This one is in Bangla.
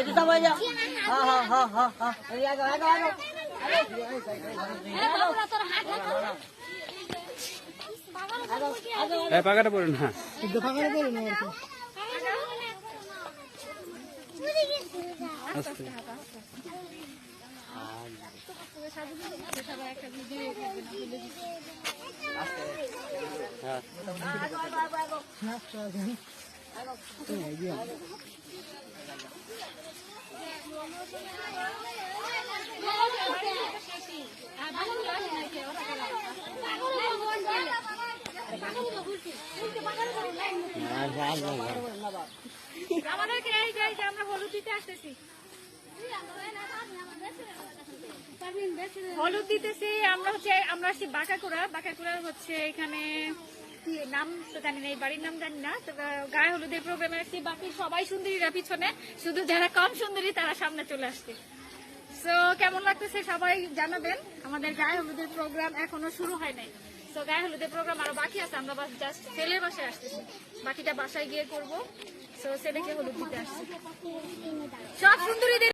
itu sama aja. Ha. Ini agak. পাকাটা পড়ে না আস্তে আমাদেরকে এই যে আমরা হলুদ দিতে আসতেছি, হলুদ দিতেছি আমরা আসছি বাঁকাকুড়া হচ্ছে এখানে নাম তো জানি না, এই বাড়ির নাম জানি না, তো গায়ে হলুদের প্রোগ্রামে আসছি। বাকি সবাই সুন্দরীরা পিছনে, শুধু যারা কম সুন্দরী তারা সামনে চলে আসছে। তো কেমন লাগতেছে সবাই জানাবেন। আমাদের গায়ে হলুদের প্রোগ্রাম এখনো শুরু হয় নাই। তো গায়ে হলুদের প্রোগ্রাম আরো বাকি আছে, আমরা জাস্ট ছেলের বাসায় আসতেছি, বাকিটা বাসায় গিয়ে করবো। তো ছেলেকে হলুদ দিতে আসছি সব সুন্দরীদের।